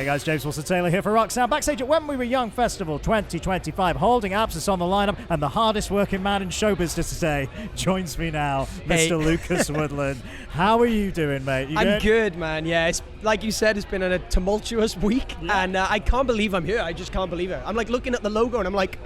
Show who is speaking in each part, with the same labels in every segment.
Speaker 1: Hey guys, James Wilson-Taylor here for Roxanne. Backstage at When We Were Young Festival 2025, holding absence on the lineup, and the hardest working man in show business today joins me now, Mr. Lucas Woodland. How are you doing, mate? You
Speaker 2: I'm good, man. Yeah, it's like you said, it's been a tumultuous week, and I can't believe I'm here. I just can't believe it. I'm like looking at the logo, and I'm like,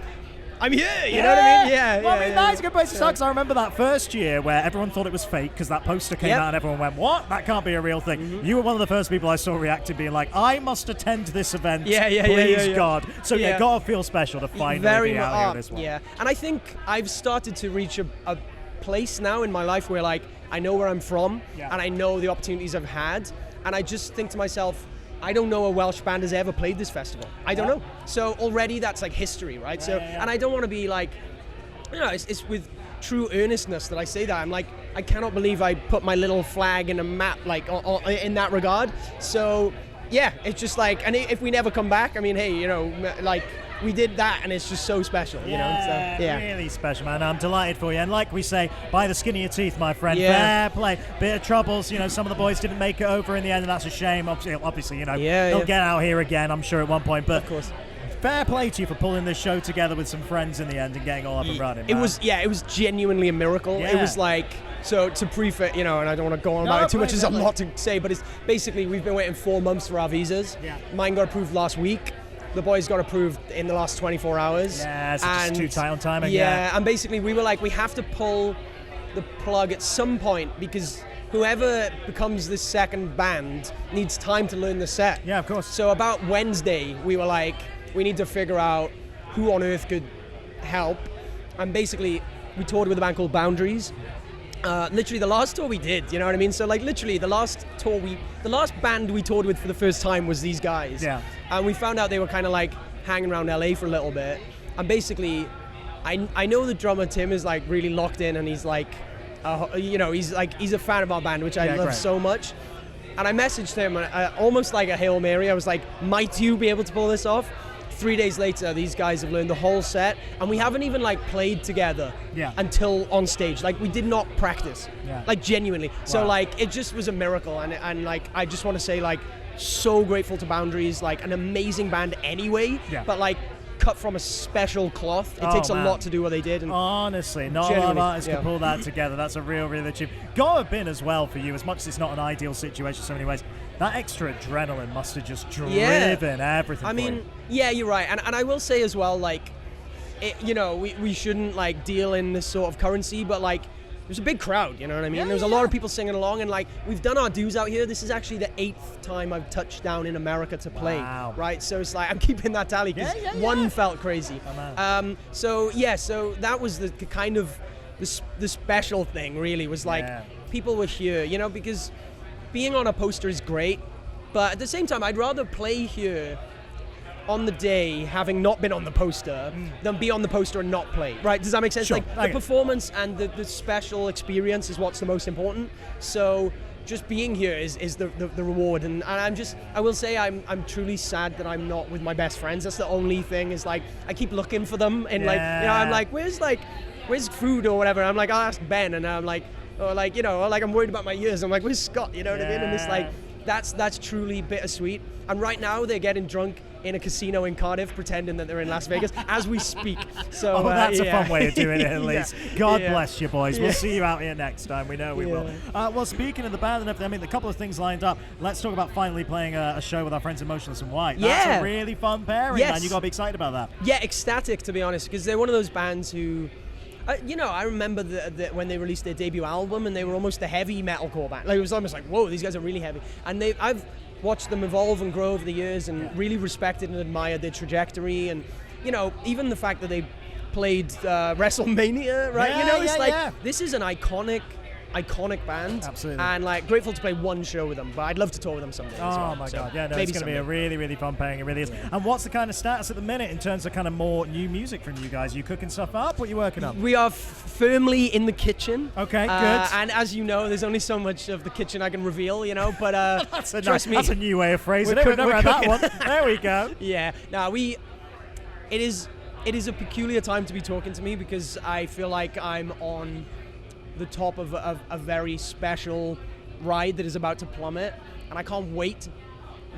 Speaker 2: I'm here, you know what I mean? Yeah,
Speaker 1: well, I mean, that's a good place to start, because I remember that first year where everyone thought it was fake because that poster came out and everyone went, what? That can't be a real thing. Mm-hmm. You were one of the first people I saw reacting, being like, I must attend this event, please God. So gotta feel special to finally be out here at this one.
Speaker 2: Yeah, and I think I've started to reach a place now in my life where like, I know where I'm from, and I know the opportunities I've had, and I just think to myself, I don't know a Welsh band has ever played this festival. I don't know. So already that's like history, right? And I don't want to be like, you know, it's with true earnestness that I say that. I'm like, I cannot believe I put my little flag in a map, like in that regard. So yeah, it's just like, and if we never come back, I mean, hey, you know, like, we did that, and it's just so special, you know? So,
Speaker 1: really special, man. I'm delighted for you. And like we say, by the skin of your teeth, my friend, fair play. Bit of troubles, you know, some of the boys didn't make it over in the end, and that's a shame. Obviously, you know, they'll get out here again, I'm sure, at one point. But
Speaker 2: of course.
Speaker 1: Fair play to you for pulling this show together with some friends in the end and getting all up and running.
Speaker 2: It was genuinely a miracle. It was like, so to prefix, you know, and I don't want to go on about it too much, there's a lot to say, but it's basically, we've been waiting 4 months for our visas. Mine got approved last week. The boys got approved in the last 24 hours.
Speaker 1: Yeah, it's just too tight on timing.
Speaker 2: Yeah, and basically we were like, we have to pull the plug at some point, because whoever becomes this second band needs time to learn the set.
Speaker 1: Yeah, of course.
Speaker 2: So about Wednesday, we were like, we need to figure out who on earth could help. And basically, we toured with a band called Boundaries. Literally the last tour we did, you know what I mean? So like literally the last band we toured with for the first time was these guys.
Speaker 1: Yeah.
Speaker 2: And we found out they were kind of like hanging around LA for a little bit. And basically, I know the drummer Tim is like really locked in, and he's like, you know, he's a fan of our band, which I love so much. And I messaged him, almost like a Hail Mary. I was like, might you be able to pull this off? 3 days later, these guys have learned the whole set, and we haven't even like played together until on stage. Like, we did not practice, like genuinely. So like, it just was a miracle, and like, I just want to say, like, so grateful to Boundaries, like an amazing band anyway, but like cut from a special cloth. It takes a lot to do what they did. And
Speaker 1: honestly, not a lot of artists can pull that together. That's a real achievement. Got to have been as well for you, as much as it's not an ideal situation in so many ways. That extra adrenaline must have just driven everything.
Speaker 2: I mean, you're right. And I will say as well, like, you know, we shouldn't like deal in this sort of currency, but like, there's a big crowd, you know what I mean? There's a lot of people singing along, and like, we've done our dues out here. This is actually the 8th time I've touched down in America to play, right? So it's like, I'm keeping that tally, because one felt crazy. So that was the kind of the special thing, really, was like, people were here, you know, because being on a poster is great, but at the same time, I'd rather play here on the day, having not been on the poster, than be on the poster and not play, right? Does that make sense?
Speaker 1: Sure.
Speaker 2: Like, the performance and the special experience is what's the most important. So just being here is the reward. And I will say I'm truly sad that I'm not with my best friends. That's the only thing, is like, I keep looking for them, and like, you know, I'm like, where's food or whatever? I'm like, I'll ask Ben, and I'm like, or like, you know, like, I'm worried about my ears. I'm like, where's Scott? You know what I mean? And it's like, that's truly bittersweet. And right now they're getting drunk in a casino in Cardiff, pretending that they're in Las Vegas as we speak. So
Speaker 1: that's a fun way of doing it, at least. God bless you, boys. We'll see you out here next time. We know we will. Well, speaking of the band and everything, I mean, a couple of things lined up. Let's talk about finally playing a show with our friends in Motionless and White. That's a really fun pairing, man. You got to be excited about that.
Speaker 2: Yeah, ecstatic, to be honest, because they're one of those bands who, you know, I remember when they released their debut album, and they were almost a heavy metalcore band. Like, it was almost like, whoa, these guys are really heavy. And I've watched them evolve and grow over the years, and really respected and admired their trajectory. And, you know, even the fact that they played WrestleMania, right? You know, it's this is an iconic band.
Speaker 1: Absolutely.
Speaker 2: And like, grateful to play one show with them, but I'd love to tour with them someday.
Speaker 1: Oh my God, yeah, no, it's going to be a really fun pairing. It really is. And what's the kind of status at the minute in terms of kind of more new music from you guys? Are you cooking stuff up? What are you working on?
Speaker 2: We are firmly in the kitchen.
Speaker 1: Okay, good.
Speaker 2: And as you know, there's only so much of the kitchen I can reveal, you know, but trust me.
Speaker 1: That's a new way of phrasing it. We've never had that one. There we go.
Speaker 2: Yeah. Now, it is a peculiar time to be talking to me, because I feel like I'm on the top of a very special ride that is about to plummet, and I can't wait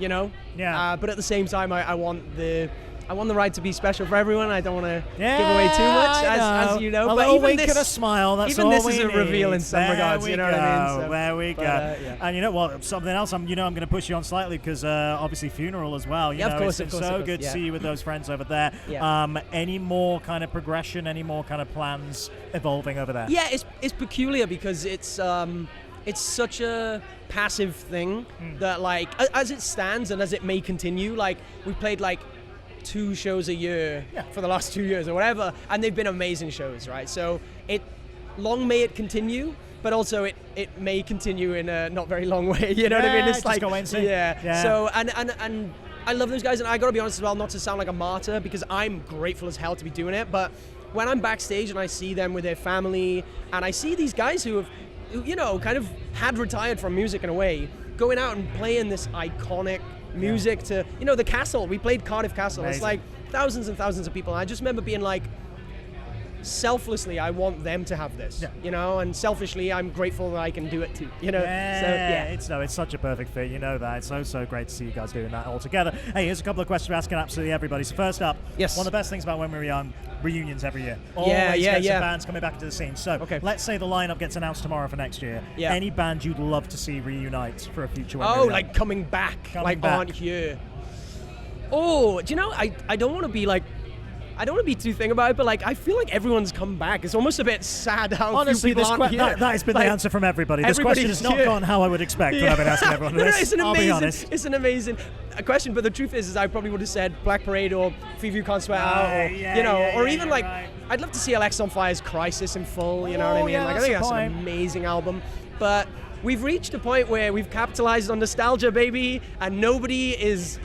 Speaker 2: you know.
Speaker 1: Yeah.
Speaker 2: But at the same time, I want the ride to be special for everyone. I don't want to give away too much, as you know.
Speaker 1: A
Speaker 2: but
Speaker 1: little
Speaker 2: even
Speaker 1: wink
Speaker 2: this,
Speaker 1: and a smile. That's
Speaker 2: even
Speaker 1: all
Speaker 2: this
Speaker 1: we
Speaker 2: is a
Speaker 1: need.
Speaker 2: reveal in some regards. You know what I mean? So,
Speaker 1: there we go.
Speaker 2: Yeah.
Speaker 1: And you know what? Something else. I'm going to push you on slightly because obviously funeral as well. You know,
Speaker 2: of course,
Speaker 1: it's so good to see you with those friends over there.
Speaker 2: Yeah.
Speaker 1: Any more kind of progression? Any more kind of plans evolving over there?
Speaker 2: Yeah, it's peculiar because it's such a passive thing that, like, as it stands and as it may continue, like, we played like 2 shows a year for the last 2 years or whatever, and they've been amazing shows, right? So long may it continue, but also it may continue in a not very long way. You know what I mean? It's
Speaker 1: just
Speaker 2: like
Speaker 1: go and see.
Speaker 2: yeah. So and I love those guys, and I gotta be honest as well, not to sound like a martyr, because I'm grateful as hell to be doing it. But when I'm backstage and I see them with their family, and I see these guys who you know, kind of had retired from music in a way, going out and playing this iconic music to, you know, the Castle. We played Cardiff Castle.
Speaker 1: Amazing.
Speaker 2: It's like thousands and thousands of people. And I just remember being like, selflessly, I want them to have this, you know, and selfishly, I'm grateful that I can do it too, you know.
Speaker 1: It's such a perfect fit, you know that. It's so great to see you guys doing that all together. Hey, here's a couple of questions we're asking absolutely everybody. So first up, one of the best things about when we were young, reunions every year. Always some bands coming back into the scene. So let's say the lineup gets announced tomorrow for next year. Any band you'd love to see reunite for a future one?
Speaker 2: Oh, like coming back, aren't here. Oh, do you know, I don't want to be like, I don't want to be too thing about it, but like, I feel like everyone's come back. It's almost a bit sad how
Speaker 1: honestly,
Speaker 2: few people aren't here.
Speaker 1: That has been the answer from everybody. This question has not gone how I would expect when I've been asking everyone this. I'll be honest.
Speaker 2: It's an amazing question, but the truth is I probably would have said Black Parade or Fever Can't Sweat Out, or or even I'd love to see Alex on Fire's Crisis in full. You know what I mean? Like, I think that's an amazing album, but we've reached a point where we've capitalized on nostalgia, baby, and nobody is,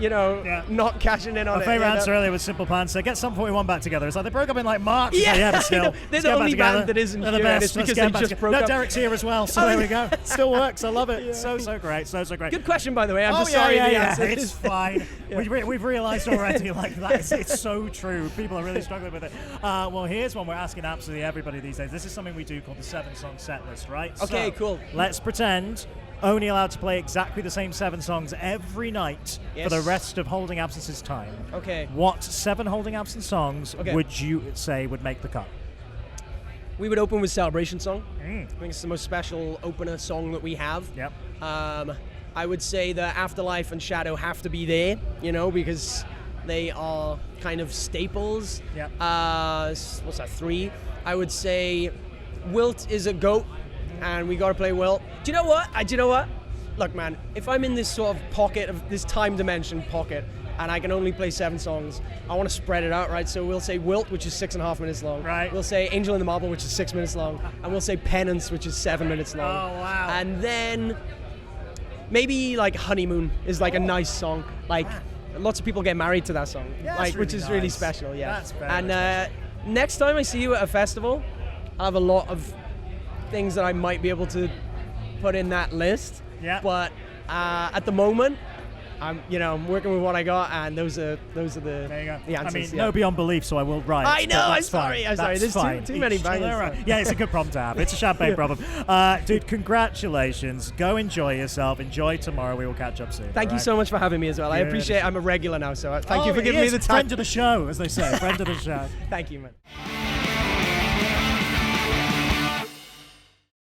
Speaker 2: not cashing in on it.
Speaker 1: My favorite answer earlier was Simple Plan. So get Sum 41 back together. It's like they broke up in like March.
Speaker 2: Yeah,
Speaker 1: but still.
Speaker 2: They're the only band that isn't here. It's because they just broke up.
Speaker 1: No, Derek's here as well, so there we go. Still works. I love it. So great. So great.
Speaker 2: Good question, by the way. I'm just sorry.
Speaker 1: It's fine. We've realised already, like, that it's so true. People are really struggling with it. Well, here's one we're asking absolutely everybody these days. This is something we do called the 7-song setlist, right?
Speaker 2: Okay, cool.
Speaker 1: Let's pretend only allowed to play exactly the same 7 songs every night for the rest of Holding Absence's time.
Speaker 2: Okay.
Speaker 1: What 7 Holding Absence songs would you say would make the cut?
Speaker 2: We would open with Celebration Song. I think it's the most special opener song that we have.
Speaker 1: Yep.
Speaker 2: I would say that Afterlife and Shadow have to be there, because they are kind of staples.
Speaker 1: Yep.
Speaker 2: What's that, 3? I would say Wilt is a GOAT, and we got to play Wilt. Do you know what? Look, man, if I'm in this sort of pocket, of this time dimension pocket, and I can only play 7 songs, I want to spread it out, right? So we'll say Wilt, which is 6.5 minutes long.
Speaker 1: Right.
Speaker 2: We'll say Angel in the Marble, which is 6 minutes long. And we'll say Penance, which is 7 minutes long.
Speaker 1: Oh, wow.
Speaker 2: And then maybe like Honeymoon is like a nice song. Like, lots of people get married to that song, which is really special. Yeah.
Speaker 1: That's very
Speaker 2: next time I see you at a festival, I have a lot of things that I might be able to put in that list.
Speaker 1: Yeah.
Speaker 2: But at the moment, I'm working with what I got, and those are the
Speaker 1: there you go.
Speaker 2: answers.
Speaker 1: No beyond belief, so I will write.
Speaker 2: I know. I'm sorry. There's too many bangers.
Speaker 1: Yeah, it's a good problem to have. It's a champagne problem. Dude, congratulations. Go enjoy yourself. Enjoy tomorrow. We will catch up soon.
Speaker 2: Thank you so much for having me as well. I appreciate it. I'm a regular now, so thank you for giving me the time.
Speaker 1: Friend of the show, as they say. Friend of the show.
Speaker 2: Thank you, man.